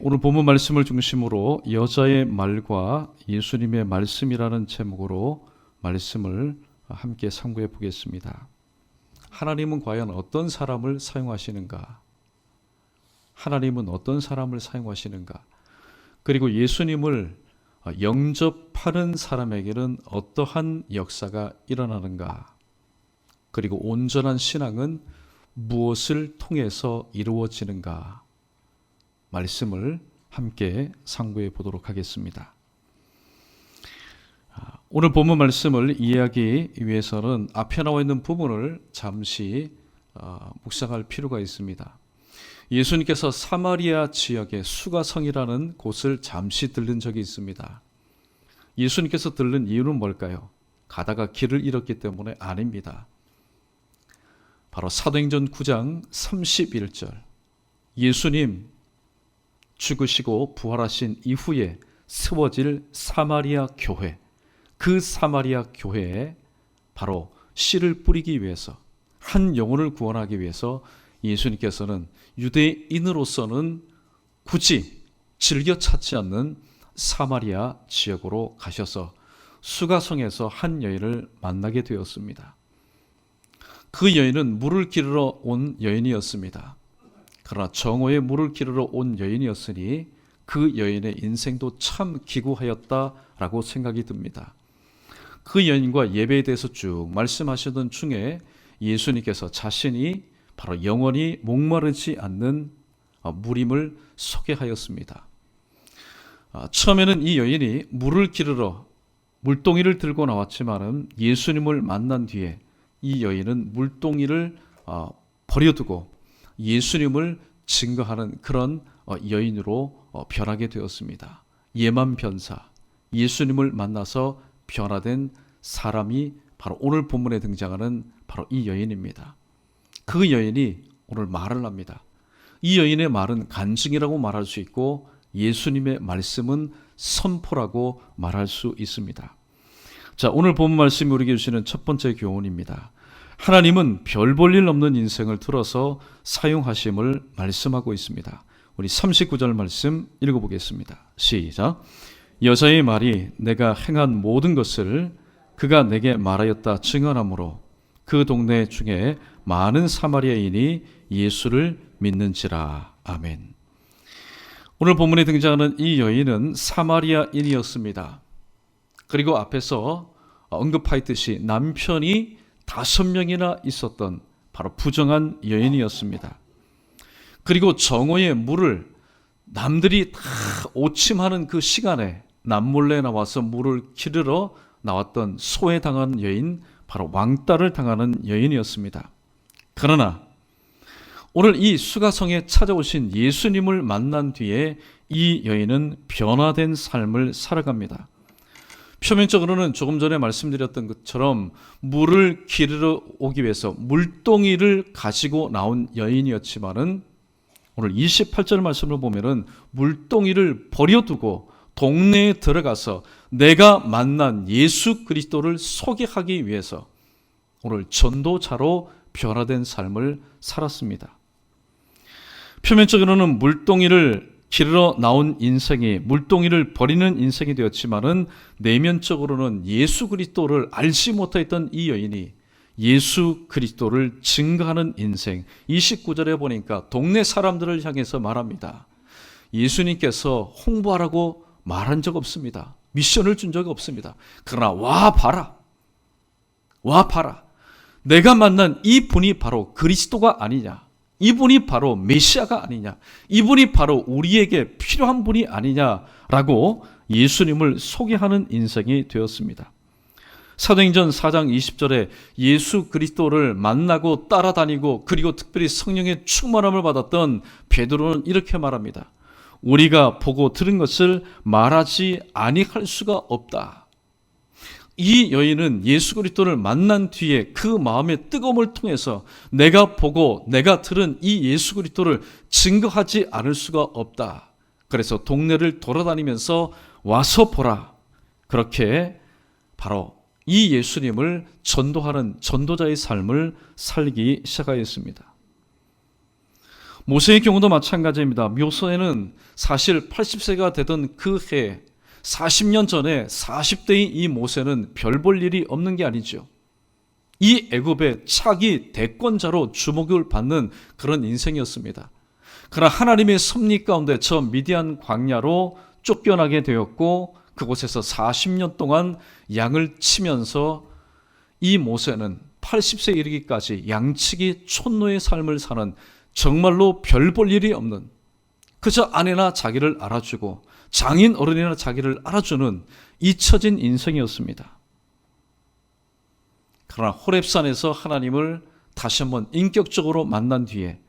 오늘 본문 말씀을 중심으로 여자의 말과 예수님의 말씀이라는 제목으로 말씀을 함께 상고해 보겠습니다. 하나님은 과연 어떤 사람을 사용하시는가? 하나님은 어떤 사람을 사용하시는가? 그리고 예수님을 영접하는 사람에게는 어떠한 역사가 일어나는가? 그리고 온전한 신앙은 무엇을 통해서 이루어지는가? 말씀을 함께 상고해 보도록 하겠습니다. 오늘 본문 말씀을 이해하기 위해서는 앞에 나와 있는 부분을 잠시 묵상할 필요가 있습니다. 예수님께서 사마리아 지역의 수가성이라는 곳을 잠시 들른 적이 있습니다. 예수님께서 들른 이유는 뭘까요? 가다가 길을 잃었기 때문에 아닙니다. 바로 사도행전 9장 31절 예수님 죽으시고 부활하신 이후에 세워질 사마리아 교회, 그 사마리아 교회에 바로 씨를 뿌리기 위해서, 한 영혼을 구원하기 위해서 예수님께서는 유대인으로서는 굳이 즐겨 찾지 않는 사마리아 지역으로 가셔서 수가성에서 한 여인을 만나게 되었습니다. 그 여인은 물을 기르러 온 여인이었습니다. 그러나 정오에 물을 기르러 온 여인이었으니 그 여인의 인생도 참 기구하였다라고 생각이 듭니다. 그 여인과 예배에 대해서 쭉 말씀하시던 중에 예수님께서 자신이 바로 영원히 목마르지 않는 물임을 소개하였습니다. 처음에는 이 여인이 물을 기르러 물동이를 들고 나왔지만은 예수님을 만난 뒤에 이 여인은 물동이를 버려두고 예수님을 증거하는 그런 여인으로 변하게 되었습니다. 예만변사, 예수님을 만나서 변화된 사람이 바로 오늘 본문에 등장하는 바로 이 여인입니다. 그 여인이 오늘 말을 합니다. 이 여인의 말은 간증이라고 말할 수 있고 예수님의 말씀은 선포라고 말할 수 있습니다. 자, 오늘 본문 말씀이 우리에게 주시는 첫 번째 교훈입니다. 하나님은 별 볼 일 없는 인생을 들어서 사용하심을 말씀하고 있습니다. 우리 39절 말씀 읽어보겠습니다. 시작. 여자의 말이 내가 행한 모든 것을 그가 내게 말하였다 증언하므로 그 동네 중에 많은 사마리아인이 예수를 믿는지라. 아멘. 오늘 본문에 등장하는 이 여인은 사마리아인이었습니다. 그리고 앞에서 언급하였듯이 남편이 5명이나 있었던 바로 부정한 여인이었습니다. 그리고 정오의 물을 남들이 다 오침하는 그 시간에 남몰래 나와서 물을 기르러 나왔던 소외당한 여인, 바로 왕따를 당하는 여인이었습니다. 그러나 오늘 이 수가성에 찾아오신 예수님을 만난 뒤에 이 여인은 변화된 삶을 살아갑니다. 표면적으로는 조금 전에 말씀드렸던 것처럼 물을 기르러 오기 위해서 물동이를 가지고 나온 여인이었지만은 오늘 28절 말씀을 보면은 물동이를 버려두고 동네에 들어가서 내가 만난 예수 그리스도를 소개하기 위해서 오늘 전도자로 변화된 삶을 살았습니다. 표면적으로는 물동이를 기르러 나온 인생이 물동이를 버리는 인생이 되었지만은 내면적으로는 예수 그리스도를 알지 못했던 이 여인이 예수 그리스도를 증거하는 인생. 29절에 보니까 동네 사람들을 향해서 말합니다. 예수님께서 홍보하라고 말한 적 없습니다. 미션을 준 적이 없습니다. 그러나 와 봐라. 내가 만난 이 분이 바로 그리스도가 아니냐. 이분이 바로 메시아가 아니냐, 이분이 바로 우리에게 필요한 분이 아니냐라고 예수님을 소개하는 인생이 되었습니다. 사도행전 4장 20절에 예수 그리스도를 만나고 따라다니고 그리고 특별히 성령의 충만함을 받았던 베드로는 이렇게 말합니다. 우리가 보고 들은 것을 말하지 아니할 수가 없다. 이 여인은 예수 그리스도를 만난 뒤에 그 마음의 뜨거움을 통해서 내가 보고 내가 들은 이 예수 그리스도를 증거하지 않을 수가 없다. 그래서 동네를 돌아다니면서 와서 보라. 그렇게 바로 이 예수님을 전도하는 전도자의 삶을 살기 시작하였습니다. 모세의 경우도 마찬가지입니다. 묘소에는 사실 80세가 되던 그 해 40년 전에 40대인 이 모세는 별 볼 일이 없는 게 아니죠. 이 애굽의 차기 대권자로 주목을 받는 그런 인생이었습니다. 그러나 하나님의 섭리 가운데 저 미디안 광야로 쫓겨나게 되었고 그곳에서 40년 동안 양을 치면서 이 모세는 80세 이르기까지 양치기 촌노의 삶을 사는 정말로 별 볼 일이 없는, 그저 아내나 자기를 알아주고 장인 어른이나 자기를 알아주는 잊혀진 인생이었습니다. 그러나 호렙산에서 하나님을 다시 한번 인격적으로 만난 뒤에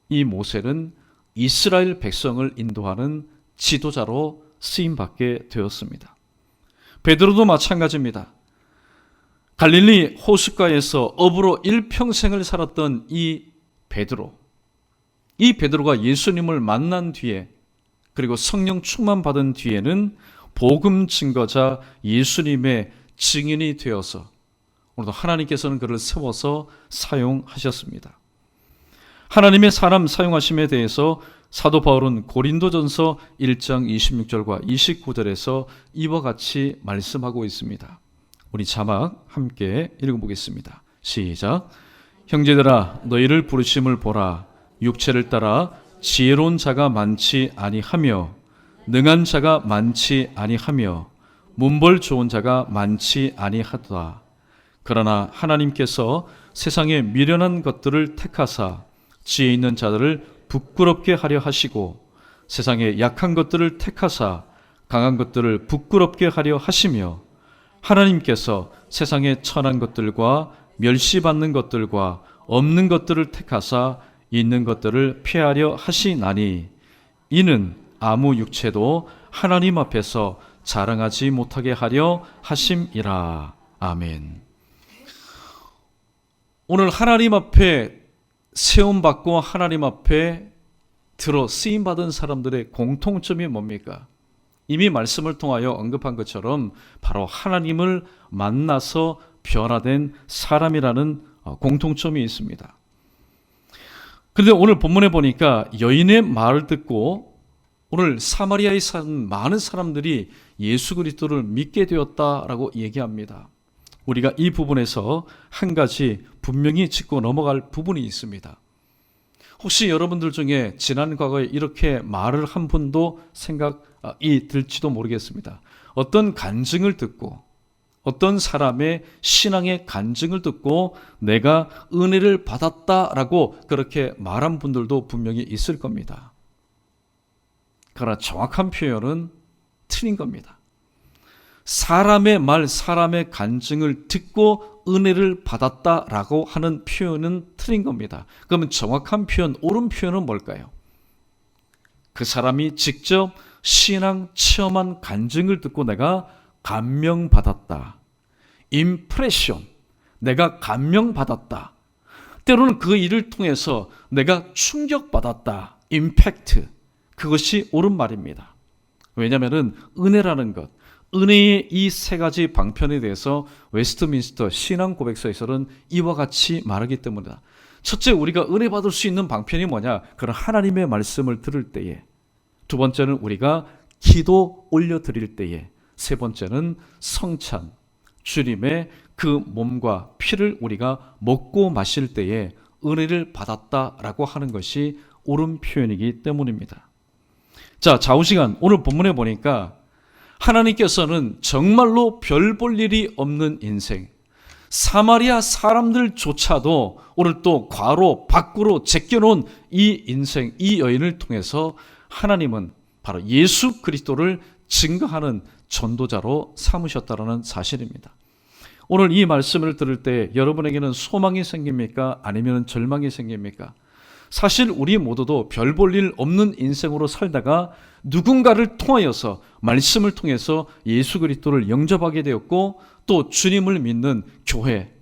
이 모세는 이스라엘 백성을 인도하는 지도자로 쓰임받게 되었습니다. 베드로도 마찬가지입니다. 갈릴리 호숫가에서 어부로 일평생을 살았던 이 베드로가 예수님을 만난 뒤에 그리고 성령 충만 받은 뒤에는 복음 증거자 예수님의 증인이 되어서 오늘도 하나님께서는 그를 세워서 사용하셨습니다. 하나님의 사람 사용하심에 대해서 사도 바울은 고린도전서 1장 26절과 29절에서 이와 같이 말씀하고 있습니다. 우리 자막 함께 읽어보겠습니다. 시작. 형제들아 너희를 부르심을 보라. 육체를 따라 지혜로운 자가 많지 아니하며 능한 자가 많지 아니하며 문벌 좋은 자가 많지 아니하도다. 그러나 하나님께서 세상의 미련한 것들을 택하사 지혜 있는 자들을 부끄럽게 하려 하시고 세상의 약한 것들을 택하사 강한 것들을 부끄럽게 하려 하시며 하나님께서 세상의 천한 것들과 멸시받는 것들과 없는 것들을 택하사 있는 것들을 피하려 하시나니 이는 아무 육체도 하나님 앞에서 자랑하지 못하게 하려 하심이라. 아멘. 오늘 하나님 앞에 세움받고 하나님 앞에 들어 쓰임받은 사람들의 공통점이 뭡니까? 이미 말씀을 통하여 언급한 것처럼 바로 하나님을 만나서 변화된 사람이라는 공통점이 있습니다. 그런데 오늘 본문에 보니까 여인의 말을 듣고 오늘 사마리아에 사는 많은 사람들이 예수 그리스도를 믿게 되었다라고 얘기합니다. 우리가 이 부분에서 한 가지 분명히 짚고 넘어갈 부분이 있습니다. 혹시 여러분들 중에 지난 과거에 이렇게 말을 한 분도 생각이 들지도 모르겠습니다. 어떤 간증을 듣고 어떤 사람의 신앙의 간증을 듣고 내가 은혜를 받았다라고 그렇게 말한 분들도 분명히 있을 겁니다. 그러나 정확한 표현은 틀린 겁니다. 사람의 말, 사람의 간증을 듣고 은혜를 받았다라고 하는 표현은 틀린 겁니다. 그러면 정확한 표현, 옳은 표현은 뭘까요? 그 사람이 직접 신앙 체험한 간증을 듣고 내가 감명받았다. 임프레션, 내가 감명받았다. 때로는 그 일을 통해서 내가 충격받았다. 임팩트, 그것이 옳은 말입니다. 왜냐하면 은혜라는 것, 은혜의 이 세 가지 방편에 대해서 웨스트민스터 신앙 고백서에서는 이와 같이 말하기 때문이다. 첫째, 우리가 은혜 받을 수 있는 방편이 뭐냐? 그런 하나님의 말씀을 들을 때에, 두 번째는 우리가 기도 올려드릴 때에, 세 번째는 성찬, 주님의 그 몸과 피를 우리가 먹고 마실 때에 은혜를 받았다라고 하는 것이 옳은 표현이기 때문입니다. 자, 좌우시간 오늘 본문에 보니까 하나님께서는 정말로 별 볼 일이 없는 인생, 사마리아 사람들조차도 오늘 또 과로 밖으로 제껴놓은 이 인생, 이 여인을 통해서 하나님은 바로 예수 그리스도를 증거하는 전도자로 삼으셨다는 사실입니다. 오늘 이 말씀을 들을 때 여러분에게는 소망이 생깁니까? 아니면 절망이 생깁니까? 사실 우리 모두도 별 볼 일 없는 인생으로 살다가 누군가를 통하여서 말씀을 통해서 예수 그리스도를 영접하게 되었고 또 주님을 믿는 교회,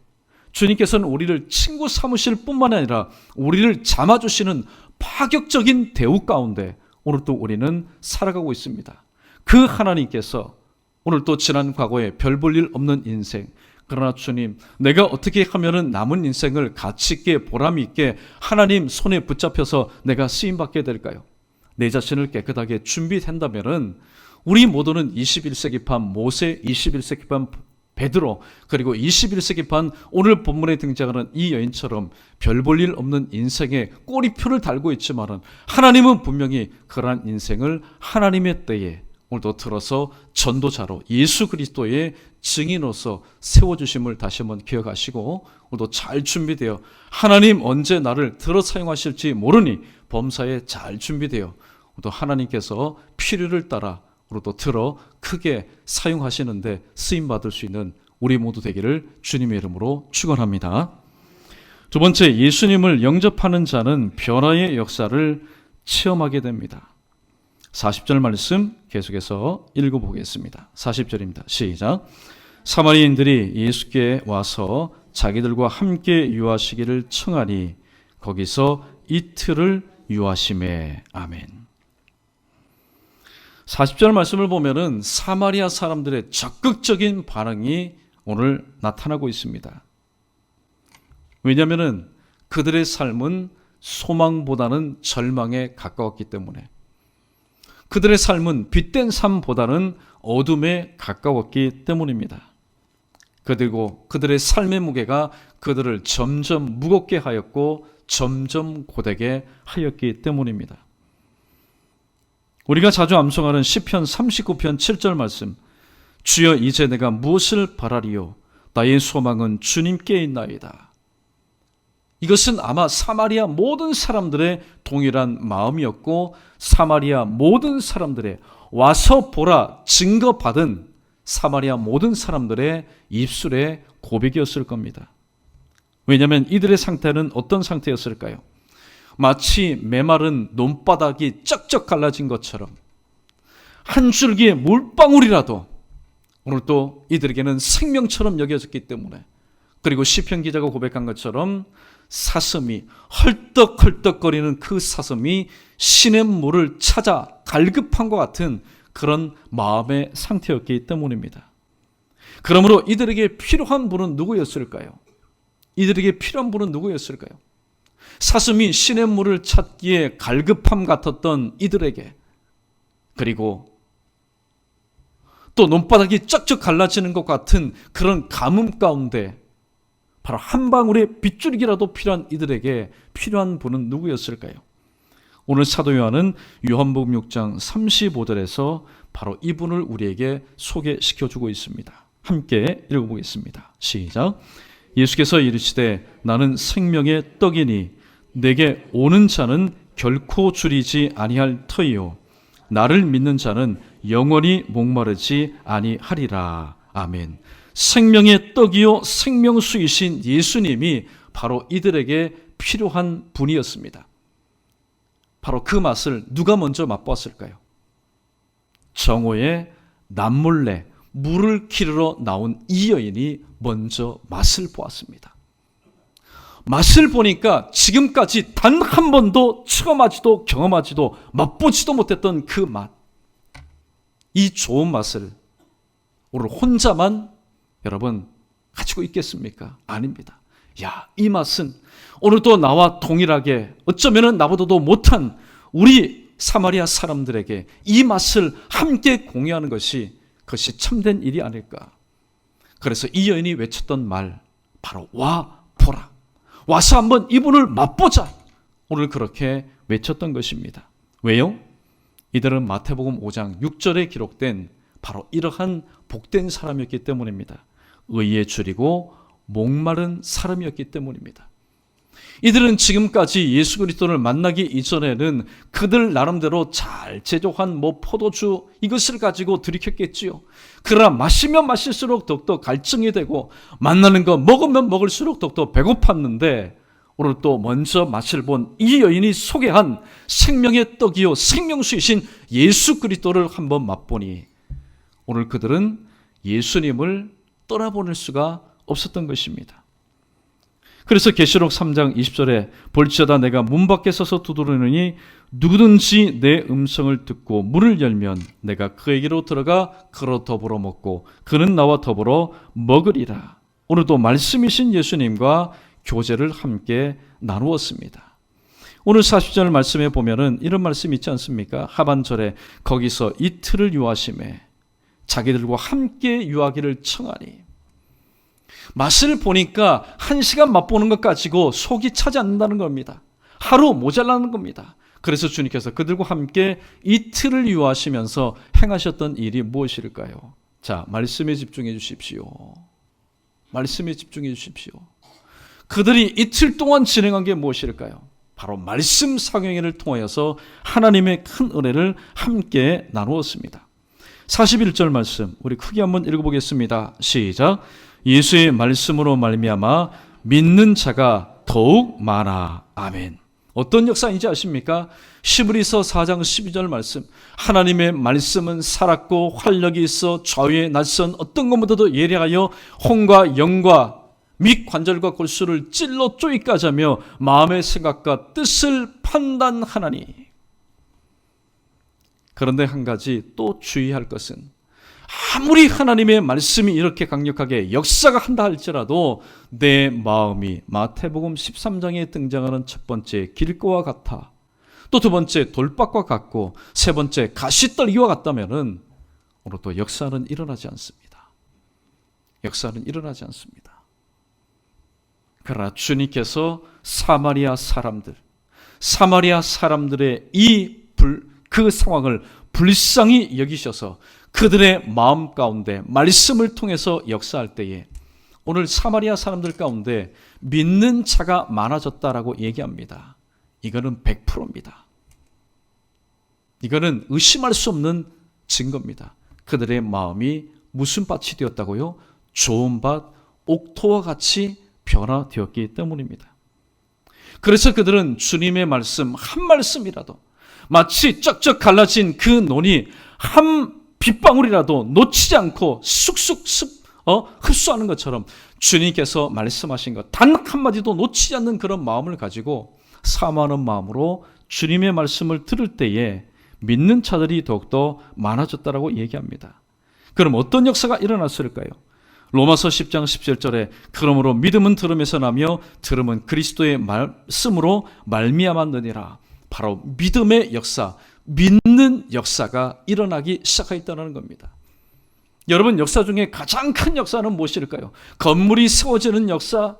주님께서는 우리를 친구 삼으실 뿐만 아니라 우리를 잡아주시는 파격적인 대우 가운데 오늘 또 우리는 살아가고 있습니다. 그 하나님께서 오늘 또 지난 과거에 별 볼 일 없는 인생, 그러나 주님, 내가 어떻게 하면은 남은 인생을 가치 있게 보람 있게 하나님 손에 붙잡혀서 내가 쓰임받게 될까요? 내 자신을 깨끗하게 준비된다면은 우리 모두는 21세기판 모세, 21세기판 베드로, 그리고 21세기판 오늘 본문에 등장하는 이 여인처럼 별 볼 일 없는 인생에 꼬리표를 달고 있지만은 하나님은 분명히 그러한 인생을 하나님의 때에 오늘도 들어서 전도자로 예수 그리스도의 증인으로서 세워주심을 다시 한번 기억하시고 오늘도 잘 준비되어 하나님 언제 나를 들어 사용하실지 모르니 범사에 잘 준비되어 또 하나님께서 필요를 따라 우리도 들어 크게 사용하시는데 쓰임받을 수 있는 우리 모두 되기를 주님의 이름으로 축원합니다. 두 번째, 예수님을 영접하는 자는 변화의 역사를 체험하게 됩니다. 40절 말씀 계속해서 읽어보겠습니다. 40절입니다. 시작. 사마리인들이 예수께 와서 자기들과 함께 유하시기를 청하니 거기서 이틀을 유하시매. 아멘. 40절 말씀을 보면은 사마리아 사람들의 적극적인 반응이 오늘 나타나고 있습니다. 왜냐하면은 그들의 삶은 소망보다는 절망에 가까웠기 때문에, 그들의 삶은 빛된 삶보다는 어둠에 가까웠기 때문입니다. 그리고 그들의 삶의 무게가 그들을 점점 무겁게 하였고 점점 고되게 하였기 때문입니다. 우리가 자주 암송하는 시편 39편 7절 말씀, 주여 이제 내가 무엇을 바라리요? 나의 소망은 주님께 있나이다. 이것은 아마 사마리아 모든 사람들의 동일한 마음이었고 사마리아 모든 사람들의 와서 보라 증거받은 사마리아 모든 사람들의 입술의 고백이었을 겁니다. 왜냐하면 이들의 상태는 어떤 상태였을까요? 마치 메마른 논바닥이 쩍쩍 갈라진 것처럼 한 줄기의 물방울이라도 오늘 또 이들에게는 생명처럼 여겨졌기 때문에, 그리고 시편 기자가 고백한 것처럼 사슴이 헐떡헐떡거리는 그 사슴이 시냇물을 찾아 갈급한 것 같은 그런 마음의 상태였기 때문입니다. 그러므로 이들에게 필요한 분은 누구였을까요? 이들에게 필요한 분은 누구였을까요? 사슴이 시냇물을 찾기에 갈급함 같았던 이들에게, 그리고 또 논바닥이 쩍쩍 갈라지는 것 같은 그런 가뭄 가운데 바로 한 방울의 빗줄기라도 필요한 이들에게 필요한 분은 누구였을까요? 오늘 사도 요한은 요한복음 6장 35절에서 바로 이분을 우리에게 소개시켜주고 있습니다. 함께 읽어보겠습니다. 시작. 예수께서 이르시되 나는 생명의 떡이니 내게 오는 자는 결코 줄이지 아니할 터이요 나를 믿는 자는 영원히 목마르지 아니하리라. 아멘. 생명의 떡이요 생명수이신 예수님이 바로 이들에게 필요한 분이었습니다. 바로 그 맛을 누가 먼저 맛보았을까요? 정오에 남몰래 물을 기르러 나온 이 여인이 먼저 맛을 보았습니다. 맛을 보니까 지금까지 단 한 번도 체험하지도 경험하지도 맛보지도 못했던 그 맛, 이 좋은 맛을 오늘 혼자만 여러분 가지고 있겠습니까? 아닙니다. 야, 이 맛은 오늘도 나와 동일하게 어쩌면 나보다도 못한 우리 사마리아 사람들에게 이 맛을 함께 공유하는 것이 그것이 참된 일이 아닐까. 그래서 이 여인이 외쳤던 말, 바로 와 보라, 와서 한번 이분을 맛보자, 오늘 그렇게 외쳤던 것입니다. 왜요? 이들은 마태복음 5장 6절에 기록된 바로 이러한 복된 사람이었기 때문입니다. 의에 줄이고 목마른 사람이었기 때문입니다. 이들은 지금까지 예수 그리스도를 만나기 이전에는 그들 나름대로 잘 제조한 포도주 이것을 가지고 들이켰겠지요. 그러나 마시면 마실수록 더욱더 갈증이 되고 만나는 거 먹으면 먹을수록 더욱더 배고팠는데, 오늘 또 먼저 맛을 본 이 여인이 소개한 생명의 떡이요 생명수이신 예수 그리스도를 한번 맛보니 오늘 그들은 예수님을 떠나보낼 수가 없었던 것입니다. 그래서 계시록 3장 20절에 볼지어다 내가 문 밖에 서서 두드리느니 누구든지 내 음성을 듣고 문을 열면 내가 그에게로 들어가 그로 더불어 먹고 그는 나와 더불어 먹으리라. 오늘도 말씀이신 예수님과 교제를 함께 나누었습니다. 오늘 40절 말씀에 보면은 이런 말씀이 있지 않습니까? 하반절에 거기서 이틀을 유하심에 자기들과 함께 유하기를 청하니. 맛을 보니까 1시간 맛보는 것 가지고 속이 차지 않는다는 겁니다. 하루 모자라는 겁니다. 그래서 주님께서 그들과 함께 이틀을 유하시면서 행하셨던 일이 무엇일까요? 자, 말씀에 집중해 주십시오. 말씀에 집중해 주십시오. 그들이 이틀 동안 진행한 게 무엇일까요? 바로 말씀 상행회를 통하여서 하나님의 큰 은혜를 함께 나누었습니다. 41절 말씀 우리 크게 한번 읽어보겠습니다. 시작. 예수의 말씀으로 말미암아 믿는 자가 더욱 많아. 아멘. 어떤 역사인지 아십니까? 시브리서 4장 12절 말씀. 하나님의 말씀은 살았고 활력이 있어 좌우에 낯선 어떤 것보다도 예리하여 혼과 영과 및 관절과 골수를 찔러 쪼이까지 하며 마음의 생각과 뜻을 판단하나니. 그런데 한 가지 또 주의할 것은 아무리 하나님의 말씀이 이렇게 강력하게 역사가 한다 할지라도 내 마음이 마태복음 13장에 등장하는 첫 번째 길고와 같아, 또 두 번째 돌박과 같고 세 번째 가시떨기와 같다면은 오늘도 역사는 일어나지 않습니다. 역사는 일어나지 않습니다. 그러나 주님께서 사마리아 사람들의 그 상황을 불쌍히 여기셔서 그들의 마음 가운데 말씀을 통해서 역사할 때에 오늘 사마리아 사람들 가운데 믿는 자가 많아졌다라고 얘기합니다. 이거는 100%입니다. 이거는 의심할 수 없는 증거입니다. 그들의 마음이 무슨 밭이 되었다고요? 좋은 밭, 옥토와 같이 변화되었기 때문입니다. 그래서 그들은 주님의 말씀 한 말씀이라도 마치 쩍쩍 갈라진 그 논이 한 빗방울이라도 놓치지 않고 쑥쑥 흡수하는 것처럼 주님께서 말씀하신 것 단 한마디도 놓치지 않는 그런 마음을 가지고 사모하는 마음으로 주님의 말씀을 들을 때에 믿는 자들이 더욱더 많아졌다라고 얘기합니다. 그럼 어떤 역사가 일어났을까요? 로마서 10장 17절에 그러므로 믿음은 들음에서 나며 들음은 그리스도의 말씀으로 말미암았느니라. 바로 믿음의 역사, 믿는 역사가 일어나기 시작하였다는 겁니다. 여러분, 역사 중에 가장 큰 역사는 무엇일까요? 건물이 세워지는 역사?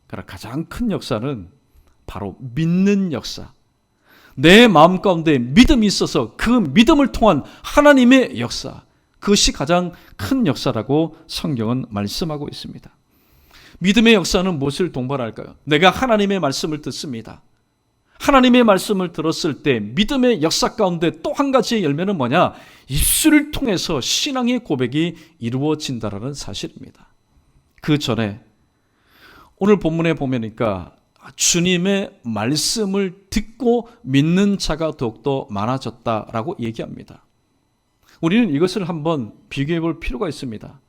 그러나 가장 큰 역사는 바로 믿는 역사. 내 마음 가운데 믿음이 있어서 그 믿음을 통한 하나님의 역사, 그것이 가장 큰 역사라고 성경은 말씀하고 있습니다. 믿음의 역사는 무엇을 동반할까요? 내가 하나님의 말씀을 듣습니다. 하나님의 말씀을 들었을 때 믿음의 역사 가운데 또 한 가지의 열매는 뭐냐? 입술을 통해서 신앙의 고백이 이루어진다라는 사실입니다. 그 전에 오늘 본문에 보니까 주님의 말씀을 듣고 믿는 자가 더욱더 많아졌다라고 얘기합니다. 우리는 이것을 한번 비교해 볼 필요가 있습니다.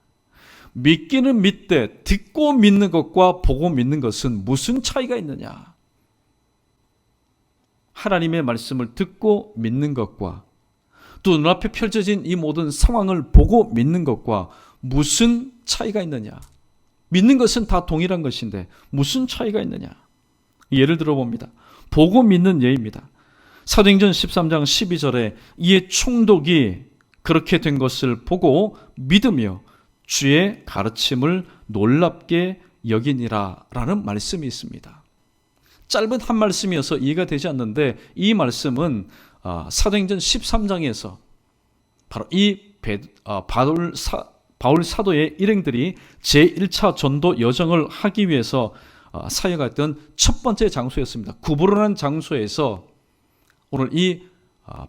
믿기는 믿되 듣고 믿는 것과 보고 믿는 것은 무슨 차이가 있느냐? 하나님의 말씀을 듣고 믿는 것과 또 눈앞에 펼쳐진 이 모든 상황을 보고 믿는 것과 무슨 차이가 있느냐? 믿는 것은 다 동일한 것인데 무슨 차이가 있느냐? 예를 들어 봅니다. 보고 믿는 예입니다. 사도행전 13장 12절에 이에 총독이 그렇게 된 것을 보고 믿으며 주의 가르침을 놀랍게 여기니라 라는 말씀이 있습니다. 짧은 한 말씀이어서 이해가 되지 않는데 이 말씀은 사도행전 13장에서 바로 이 바울 사도의 일행들이 제1차 전도 여정을 하기 위해서 사역했던 첫 번째 장소였습니다. 구브로라는 장소에서 오늘 이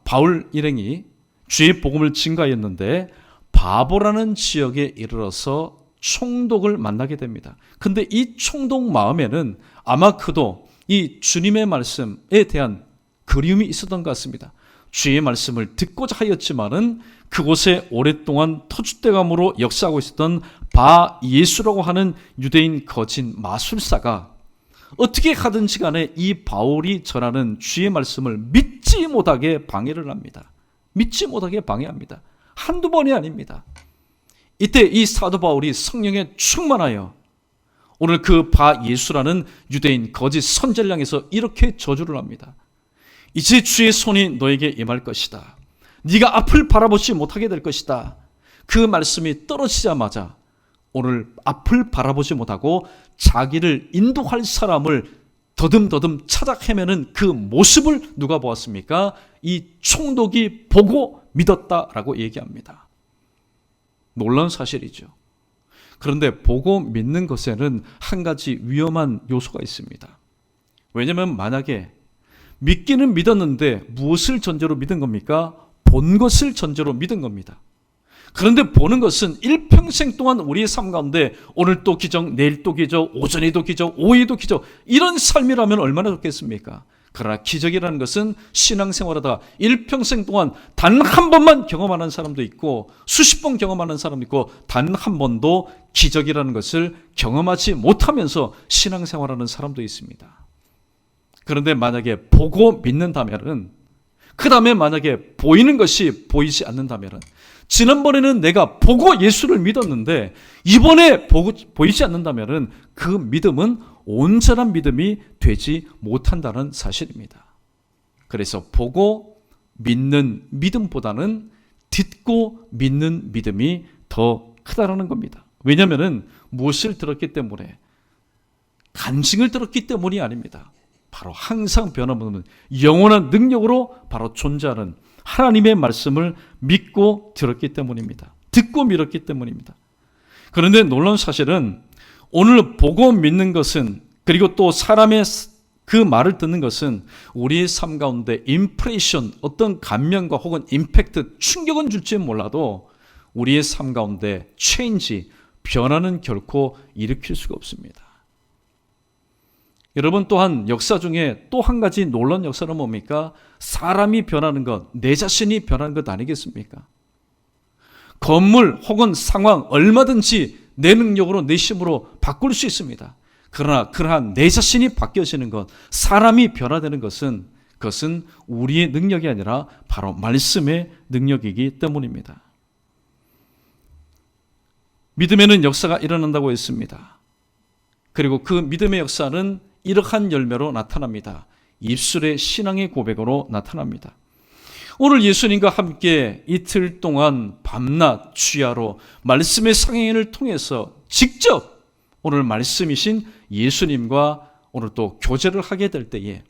바울 일행이 주의 복음을 증가했는데 바보라는 지역에 이르러서 총독을 만나게 됩니다. 근데 이 총독 마음에는 아마 그도 이 주님의 말씀에 대한 그리움이 있었던 것 같습니다. 주의 말씀을 듣고자 하였지만은 그곳에 오랫동안 터줏대감으로 역사하고 있었던 바 예수라고 하는 유대인 거짓 마술사가 어떻게 하든지 간에 이 바울이 전하는 주의 말씀을 믿지 못하게 방해를 합니다. 믿지 못하게 방해합니다. 한두 번이 아닙니다. 이때 이 사도 바울이 성령에 충만하여 오늘 그 바 예수라는 유대인 거짓 선지자를 향해서 이렇게 저주를 합니다. 이제 주의 손이 너에게 임할 것이다. 네가 앞을 바라보지 못하게 될 것이다. 그 말씀이 떨어지자마자 오늘 앞을 바라보지 못하고 자기를 인도할 사람을 더듬더듬 찾아 헤매는 그 모습을 누가 보았습니까? 이 총독이 보고 믿었다라고 얘기합니다. 놀라운 사실이죠. 그런데 보고 믿는 것에는 한 가지 위험한 요소가 있습니다. 왜냐하면 만약에 믿기는 믿었는데 무엇을 전제로 믿은 겁니까? 본 것을 전제로 믿은 겁니다. 그런데 보는 것은 일평생 동안 우리의 삶 가운데 오늘 또 기적, 내일 또 기적, 오전에도 기적, 오후에도 기적, 이런 삶이라면 얼마나 좋겠습니까? 그러나 기적이라는 것은 신앙생활하다 일평생 동안 단 한 번만 경험하는 사람도 있고 수십 번 경험하는 사람도 있고 단 한 번도 기적이라는 것을 경험하지 못하면서 신앙생활하는 사람도 있습니다. 그런데 만약에 보고 믿는다면은, 그 다음에 만약에 보이는 것이 보이지 않는다면은, 지난번에는 내가 보고 예수를 믿었는데 이번에 보이지 않는다면은 그 믿음은 온전한 믿음이 되지 못한다는 사실입니다. 그래서 보고 믿는 믿음보다는 듣고 믿는 믿음이 더 크다라는 겁니다. 왜냐하면 무엇을 들었기 때문에, 간증을 들었기 때문이 아닙니다. 바로 항상 변함없는 영원한 능력으로 바로 존재하는 하나님의 말씀을 믿고 들었기 때문입니다. 듣고 믿었기 때문입니다. 그런데 놀라운 사실은 오늘 보고 믿는 것은, 그리고 또 사람의 그 말을 듣는 것은 우리의 삶 가운데 임프레션, 어떤 감명과 혹은 임팩트, 충격은 줄지 몰라도 우리의 삶 가운데 체인지, 변화는 결코 일으킬 수가 없습니다. 여러분, 또한 역사 중에 또 한 가지 놀라운 역사는 뭡니까? 사람이 변하는 것, 내 자신이 변하는 것 아니겠습니까? 건물 혹은 상황 얼마든지 내 능력으로, 내 힘으로 바꿀 수 있습니다. 그러나 그러한 내 자신이 바뀌어지는 것, 사람이 변화되는 것은, 그것은 우리의 능력이 아니라 바로 말씀의 능력이기 때문입니다. 믿음에는 역사가 일어난다고 했습니다. 그리고 그 믿음의 역사는 이러한 열매로 나타납니다. 입술의 신앙의 고백으로 나타납니다. 오늘 예수님과 함께 이틀 동안 밤낮 주야로 말씀의 상행을 통해서 직접 오늘 말씀이신 예수님과 오늘 또 교제를 하게 될 때에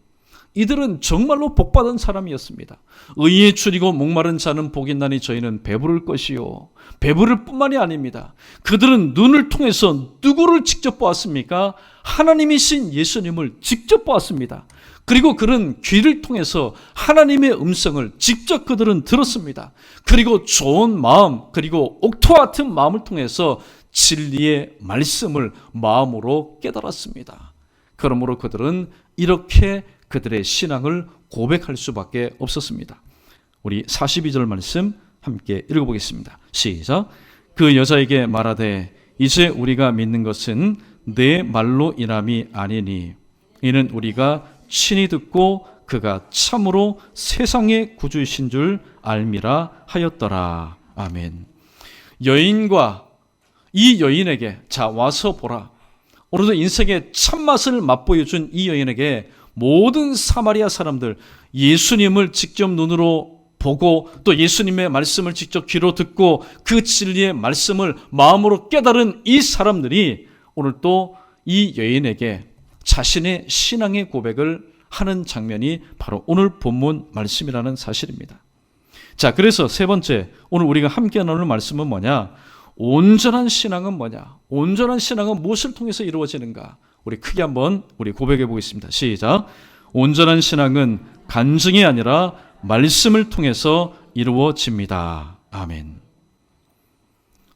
이들은 정말로 복받은 사람이었습니다. 의에 줄이고 목마른 자는 복이 있나니 저희는 배부를 것이요. 배부를 뿐만이 아닙니다. 그들은 눈을 통해서 누구를 직접 보았습니까? 하나님이신 예수님을 직접 보았습니다. 그리고 그는 귀를 통해서 하나님의 음성을 직접 그들은 들었습니다. 그리고 좋은 마음, 그리고 옥토와 같은 마음을 통해서 진리의 말씀을 마음으로 깨달았습니다. 그러므로 그들은 이렇게 그들의 신앙을 고백할 수밖에 없었습니다. 우리 42절 말씀 함께 읽어보겠습니다. 시작. 그 여자에게 말하되 이제 우리가 믿는 것은 내 말로 인함이 아니니 이는 우리가 친히 듣고 그가 참으로 세상의 구주이신 줄 알미라 하였더라. 아멘. 여인과 이 여인에게 자 와서 보라. 오늘도 인생의 참맛을 맛보여준 이 여인에게 모든 사마리아 사람들, 예수님을 직접 눈으로 보고 또 예수님의 말씀을 직접 귀로 듣고 그 진리의 말씀을 마음으로 깨달은 이 사람들이 오늘 또 이 여인에게 자신의 신앙의 고백을 하는 장면이 바로 오늘 본문 말씀이라는 사실입니다. 자, 그래서 세 번째, 오늘 우리가 함께 나눌 말씀은 뭐냐? 온전한 신앙은 뭐냐? 온전한 신앙은 무엇을 통해서 이루어지는가? 우리 크게 한번 우리 고백해 보겠습니다. 시작. 온전한 신앙은 간증이 아니라 말씀을 통해서 이루어집니다. 아멘.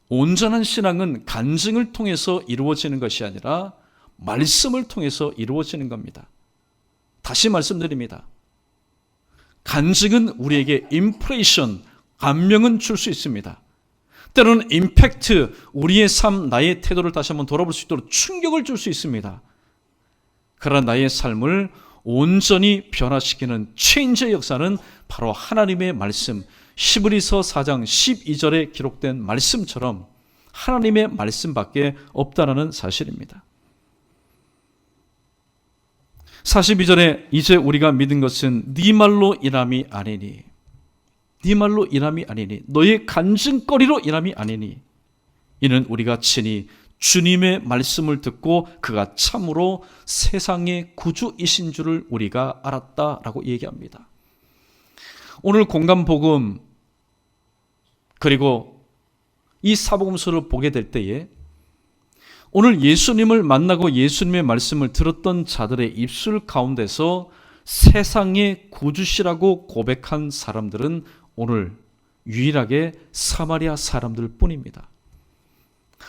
온전한 신앙은 간증을 통해서 이루어지는 것이 아니라 말씀을 통해서 이루어지는 겁니다. 다시 말씀드립니다. 간증은 우리에게 임프레션, 감명은 줄 수 있습니다. 때로는 임팩트, 우리의 삶, 나의 태도를 다시 한번 돌아볼 수 있도록 충격을 줄 수 있습니다. 그러나 나의 삶을 온전히 변화시키는 체인지의 역사는 바로 하나님의 말씀, 히브리서 4장 12절에 기록된 말씀처럼 하나님의 말씀밖에 없다는 사실입니다. 42절에 이제 우리가 믿은 것은 네 말로 인함이 아니니, 네 말로 인함이 아니니, 너의 간증거리로 인함이 아니니, 이는 우리가 친히 주님의 말씀을 듣고 그가 참으로 세상의 구주이신 줄을 우리가 알았다라고 얘기합니다. 오늘 공감복음 그리고 이 사복음서를 보게 될 때에 오늘 예수님을 만나고 예수님의 말씀을 들었던 자들의 입술 가운데서 세상의 구주시라고 고백한 사람들은 오늘 유일하게 사마리아 사람들 뿐입니다.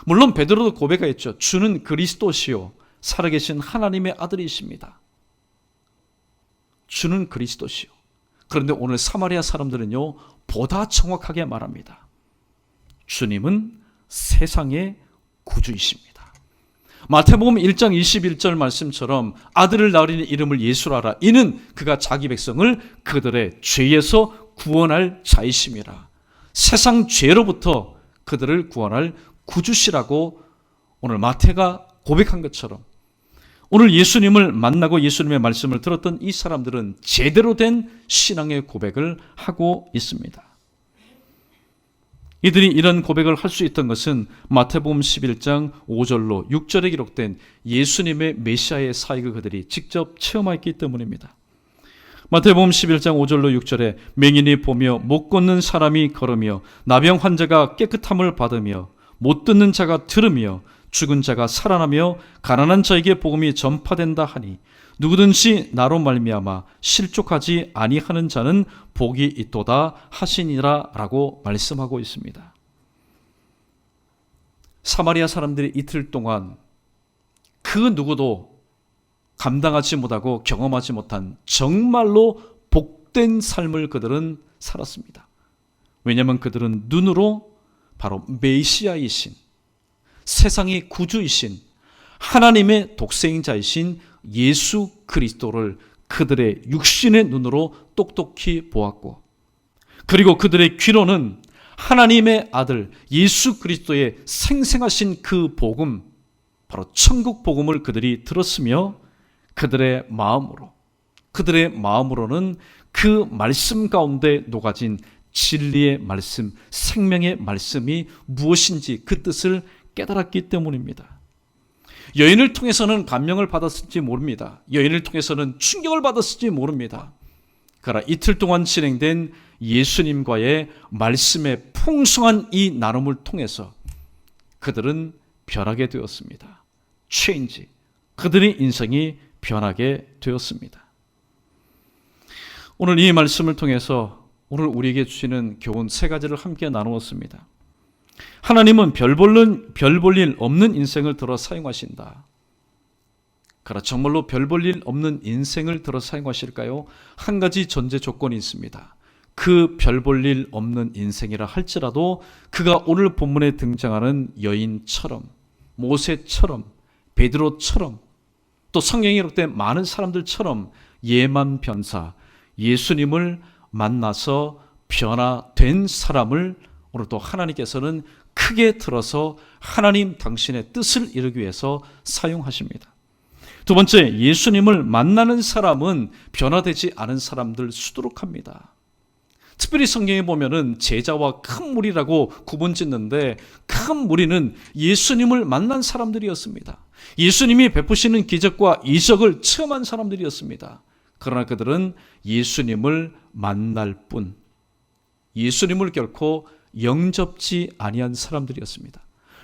물론 베드로도 고백했죠. 주는 그리스도시요 살아계신 하나님의 아들이십니다. 주는 그리스도시요. 그런데 오늘 사마리아 사람들은요, 보다 정확하게 말합니다. 주님은 세상의 구주이십니다. 마태복음 1장 21절 말씀처럼 아들을 낳으리니 이름을 예수라 하라. 이는 그가 자기 백성을 그들의 죄에서 구원할 자이심이라. 세상 죄로부터 그들을 구원할 구주시라고 오늘 마태가 고백한 것처럼 오늘 예수님을 만나고 예수님의 말씀을 들었던 이 사람들은 제대로 된 신앙의 고백을 하고 있습니다. 이들이 이런 고백을 할 수 있던 것은 마태복음 11장 5절로 6절에 기록된 예수님의 메시아의 사역을 그들이 직접 체험했기 때문입니다. 마태복음 11장 5절로 6절에 맹인이 보며 못 걷는 사람이 걸으며 나병 환자가 깨끗함을 받으며 못 듣는 자가 들으며 죽은 자가 살아나며 가난한 자에게 복음이 전파된다 하니 누구든지 나로 말미암아 실족하지 아니하는 자는 복이 있도다 하시니라 라고 말씀하고 있습니다. 사마리아 사람들이 이틀 동안 그 누구도 감당하지 못하고 경험하지 못한 정말로 복된 삶을 그들은 살았습니다. 왜냐하면 그들은 눈으로 바로 메시아이신 세상의 구주이신 하나님의 독생자이신 예수 그리스도를 그들의 육신의 눈으로 똑똑히 보았고, 그리고 그들의 귀로는 하나님의 아들 예수 그리스도의 생생하신 그 복음, 바로 천국 복음을 그들이 들었으며 그들의 마음으로는 그 말씀 가운데 녹아진 진리의 말씀, 생명의 말씀이 무엇인지 그 뜻을 깨달았기 때문입니다. 여인을 통해서는 감명을 받았을지 모릅니다. 여인을 통해서는 충격을 받았을지 모릅니다. 그러나 이틀 동안 진행된 예수님과의 말씀의 풍성한 이 나눔을 통해서 그들은 변하게 되었습니다. 체인지, 그들의 인생이 변하게 되었습니다. 오늘 이 말씀을 통해서 오늘 우리에게 주시는 교훈 세 가지를 함께 나누었습니다. 하나님은 별 볼 일 없는 인생을 들어 사용하신다. 그러나 정말로 별 볼 일 없는 인생을 들어 사용하실까요? 한 가지 전제 조건이 있습니다. 그 별 볼 일 없는 인생이라 할지라도 그가 오늘 본문에 등장하는 여인처럼, 모세처럼, 베드로처럼, 또 성경에 기록된 많은 사람들처럼 예만 변사, 예수님을 만나서 변화된 사람을 오늘 또 하나님께서는 크게 들어서 하나님 당신의 뜻을 이루기 위해서 사용하십니다. 두 번째, 예수님을 만나는 사람은 변화되지 않은 사람들 수두룩합니다. 특별히 성경에 보면은 제자와 큰 무리라고 구분짓는데 큰 무리는 예수님을 만난 사람들이었습니다. 예수님이 베푸시는 기적과 이적을 체험한 사람들이었습니다. 그러나 그들은 예수님을 만날 뿐, 예수님을 결코 영접지 아니한 사람들이었습니다.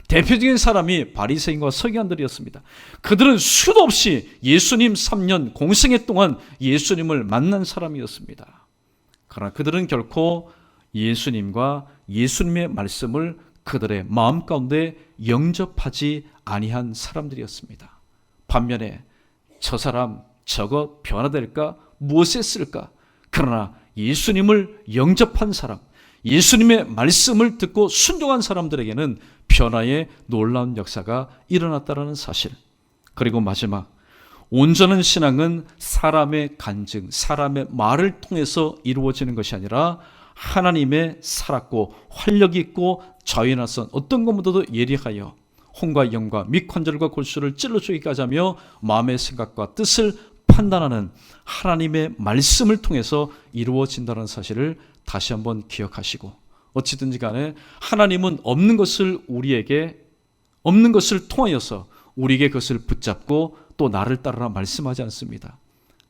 대표적인 사람이 바리새인과 서기관들이었습니다. 그들은 수도 없이 예수님 3년 공생애 동안 예수님을 만난 사람이었습니다. 그러나 그들은 결코 예수님과 예수님의 말씀을 그들의 마음 가운데 영접하지 아니한 사람들이었습니다. 반면에 저 사람 저거 변화될까? 무엇에 쓸까? 그러나 예수님을 영접한 사람, 예수님의 말씀을 듣고 순종한 사람들에게는 변화의 놀라운 역사가 일어났다는 사실. 그리고 마지막, 온전한 신앙은 사람의 간증, 사람의 말을 통해서 이루어지는 것이 아니라 하나님의 살았고 활력 있고 좌위에 나선 어떤 것보다도 예리하여 혼과 영과 및 관절과 골수를 찔러 쪼개기까지 하며 마음의 생각과 뜻을 판단하는 하나님의 말씀을 통해서 이루어진다는 사실을 다시 한번 기억하시고, 어찌든지 간에 하나님은 없는 것을 통하여서 우리에게 그것을 붙잡고 또 나를 따르라 말씀하지 않습니다.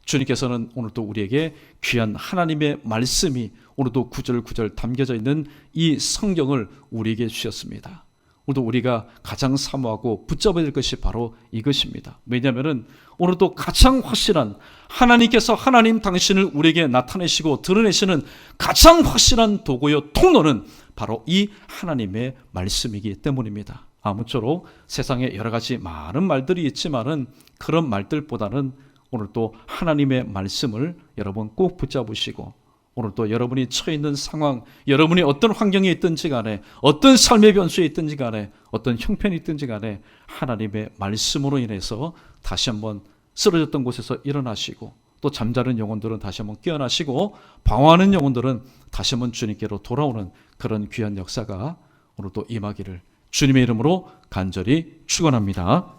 주님께서는 오늘도 우리에게 귀한 하나님의 말씀이 오늘도 구절구절 담겨져 있는 이 성경을 우리에게 주셨습니다. 오늘도 우리가 가장 사모하고 붙잡아야 될 것이 바로 이것입니다. 왜냐하면 오늘도 가장 확실한, 하나님께서 하나님 당신을 우리에게 나타내시고 드러내시는 가장 확실한 도구요 통로는 바로 이 하나님의 말씀이기 때문입니다. 아무쪼록 세상에 여러 가지 많은 말들이 있지만은 그런 말들보다는 오늘도 하나님의 말씀을 여러분 꼭 붙잡으시고, 오늘도 여러분이 처해 있는 상황, 여러분이 어떤 환경에 있든지 간에, 어떤 삶의 변수에 있든지 간에, 어떤 형편이 있든지 간에 하나님의 말씀으로 인해서 다시 한번 쓰러졌던 곳에서 일어나시고, 또 잠자는 영혼들은 다시 한번 깨어나시고, 방황하는 영혼들은 다시 한번 주님께로 돌아오는 그런 귀한 역사가 오늘도 임하기를 주님의 이름으로 간절히 축원합니다.